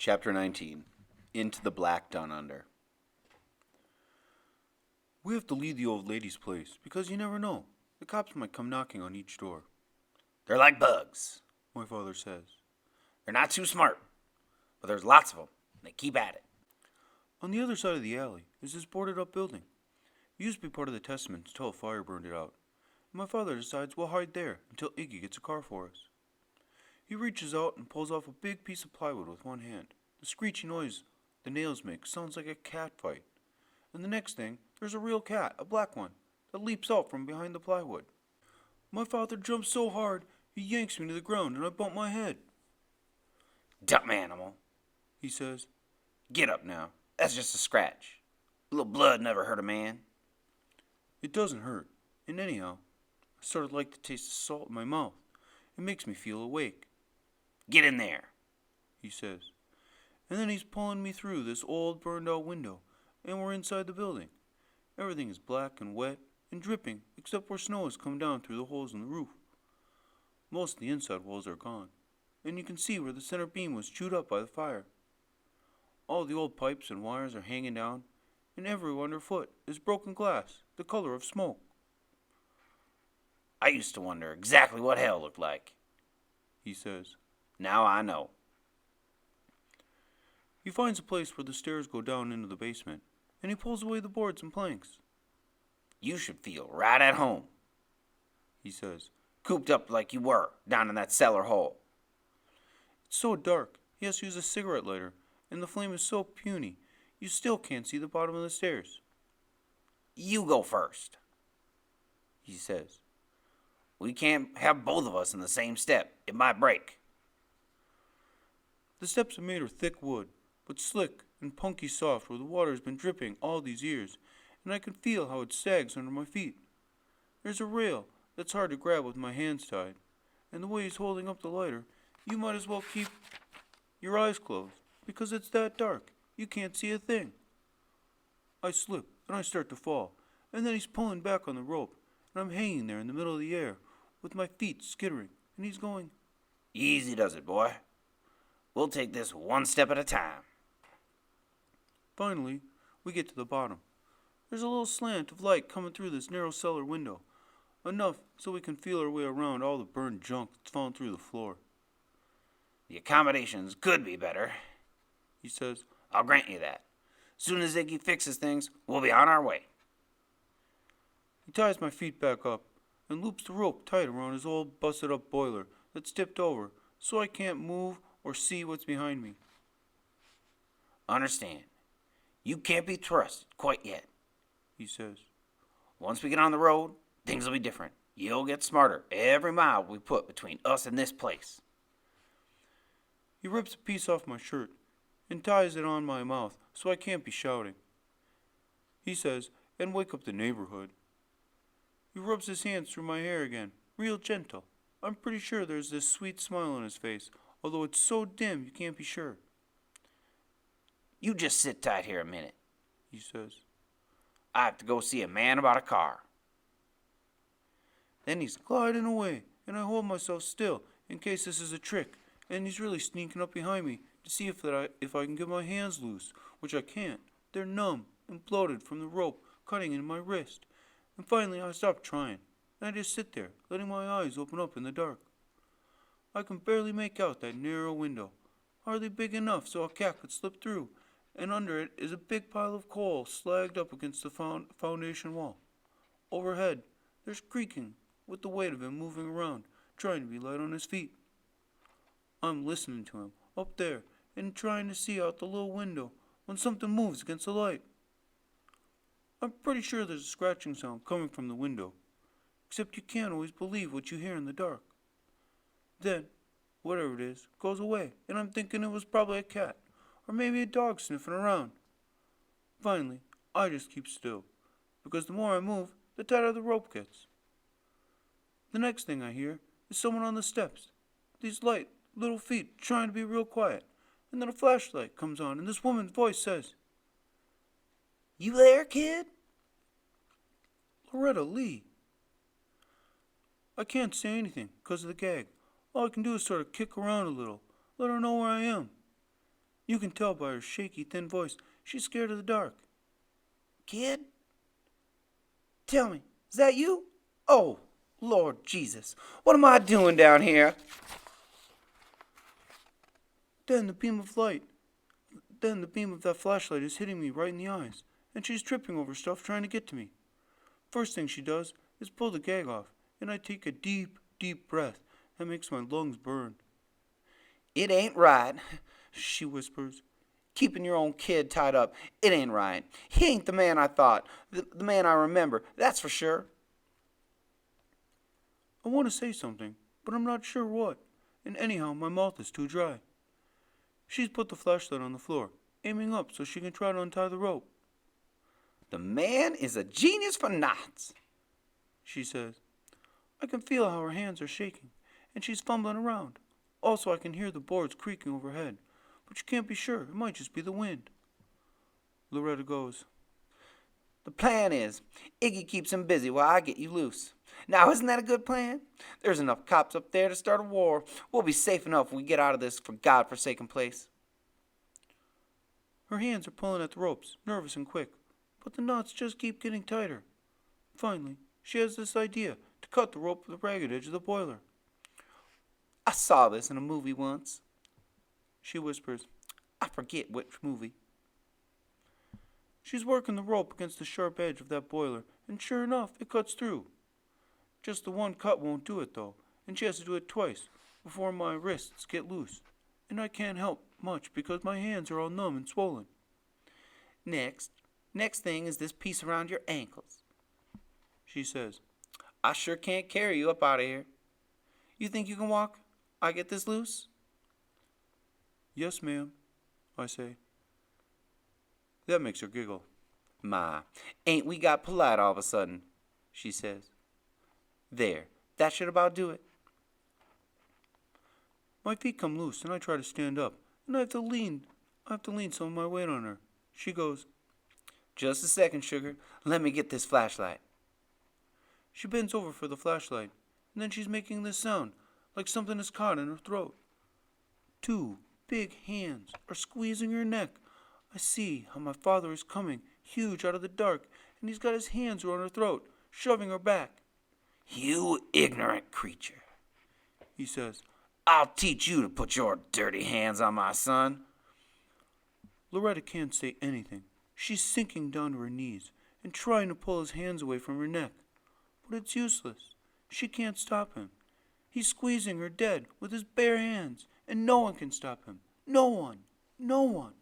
Chapter 19 Into the Black Down Under. We have to leave the old lady's place because you never know. The cops might come knocking on each door. They're like bugs, My father says. They're not too smart, but there's lots of them, and they keep at it. On the other side of the alley is this boarded up building. It used to be part of the testament until a fire burned it out. And my father decides we'll hide there until Iggy gets a car for us. He reaches out and pulls off a big piece of plywood with one hand. The screechy noise the nails make sounds like a cat fight. And the next thing, there's a real cat, a black one, that leaps out from behind the plywood. My father jumps so hard, he yanks me to the ground and I bump my head. Dumb animal, He says. get up now. That's just a scratch. A little blood never hurt a man. It doesn't hurt. And anyhow, I sort of like the taste of salt in my mouth. It makes me feel awake. Get in there. He says. And then he's pulling me through this old burned out window, and we're inside the building. Everything is black and wet and dripping, except where snow has come down through the holes in the roof. Most of the inside walls are gone, and you can see where the center beam was chewed up by the fire. All the old pipes and wires are hanging down, and everywhere underfoot is broken glass, the color of smoke. I used to wonder exactly what hell looked like. He says. Now I know. He finds a place where the stairs go down into the basement, and he pulls away the boards and planks. You should feel right at home, He says. cooped up like you were down in that cellar hole. It's so dark, he has to use a cigarette lighter, and the flame is so puny, you still can't see the bottom of the stairs. You go first, he says. We can't have both of us in the same step. It might break. The steps are made of thick wood, but slick and punky soft where the water has been dripping all these years, and I can feel how it sags under my feet. There's a rail that's hard to grab with my hands tied, and the way he's holding up the lighter, you might as well keep your eyes closed, because it's that dark, you can't see a thing. I slip, and I start to fall, and then he's pulling back on the rope, and I'm hanging there in the middle of the air, with my feet skittering, and he's going, Easy does it, boy. We'll take this one step at a time. Finally, we get to the bottom. There's a little slant of light coming through this narrow cellar window, enough so we can feel our way around all the burned junk that's fallen through the floor. The accommodations could be better, He says. I'll grant you that. Soon as Iggy fixes things, we'll be on our way. He ties my feet back up and loops the rope tight around his old busted up boiler that's tipped over so I can't move or see what's behind me. Understand, you can't be trusted quite yet, He says. Once we get on the road, things will be different. You'll get smarter every mile we put between us and this place. He rips a piece off my shirt and ties it on my mouth so I can't be shouting. He says, and wake up the neighborhood. He rubs his hands through my hair again, real gentle. I'm pretty sure there's this sweet smile on his face, although it's so dim you can't be sure. You just sit tight here a minute. He says. I have to go see a man about a car. Then he's gliding away, and I hold myself still in case this is a trick, and he's really sneaking up behind me to see if I can get my hands loose, which I can't. They're numb and bloated from the rope cutting into my wrist. And finally I stop trying, and I just sit there, letting my eyes open up in the dark. I can barely make out that narrow window, hardly big enough so a cat could slip through, and under it is a big pile of coal slagged up against the foundation wall. Overhead, there's creaking with the weight of him moving around, trying to be light on his feet. I'm listening to him, up there, and trying to see out the little window, when something moves against the light. I'm pretty sure there's a scratching sound coming from the window, except you can't always believe what you hear in the dark. Then, whatever it is, goes away, and I'm thinking it was probably a cat, or maybe a dog sniffing around. Finally, I just keep still, because the more I move, the tighter the rope gets. The next thing I hear is someone on the steps, these light, little feet trying to be real quiet, and then a flashlight comes on, and this woman's voice says, You there, kid? Loretta Lee. I can't say anything because of the gag. All I can do is sort of kick around a little, let her know where I am. You can tell by her shaky, thin voice she's scared of the dark. Kid? Tell me, is that you? Oh, Lord Jesus, what am I doing down here? Then the beam of light. Then the beam of that flashlight is hitting me right in the eyes, and she's tripping over stuff trying to get to me. First thing she does is pull the gag off, and I take a deep, deep breath that makes my lungs burn. It ain't right, she whispers. Keeping your own kid tied up, it ain't right. He ain't the man I thought, the man I remember, that's for sure. I want to say something, but I'm not sure what, and anyhow my mouth is too dry. She's put the flashlight on the floor, aiming up so she can try to untie the rope. The man is a genius for knots, she says. I can feel how her hands are shaking, and she's fumbling around. Also, I can hear the boards creaking overhead, but you can't be sure. It might just be the wind. Loretta goes, The plan is, Iggy keeps him busy while I get you loose. Now, isn't that a good plan? There's enough cops up there to start a war. We'll be safe enough when we get out of this godforsaken place. Her hands are pulling at the ropes, nervous and quick, but the knots just keep getting tighter. Finally, she has this idea to cut the rope with the ragged edge of the boiler. I saw this in a movie once, she whispers. I forget which movie. She's working the rope against the sharp edge of that boiler, and sure enough, it cuts through. Just the one cut won't do it, though, and she has to do it twice before my wrists get loose, and I can't help much because my hands are all numb and swollen. Next thing is this piece around your ankles, she says. I sure can't carry you up out of here. You think you can walk? I get this loose? Yes, ma'am, I say. That makes her giggle. My, ain't we got polite all of a sudden, she says. There, that should about do it. My feet come loose, and I try to stand up, and I have to lean some of my weight on her. She goes, Just a second, sugar. Let me get this flashlight. She bends over for the flashlight, and then she's making this sound, like something is caught in her throat. 2 big hands are squeezing her neck. I see how my father is coming, huge out of the dark, and he's got his hands around her throat, shoving her back. You ignorant creature, he says. I'll teach you to put your dirty hands on my son. Loretta can't say anything. She's sinking down to her knees and trying to pull his hands away from her neck. But it's useless. She can't stop him. He's squeezing her dead with his bare hands, and no one can stop him. No one. No one.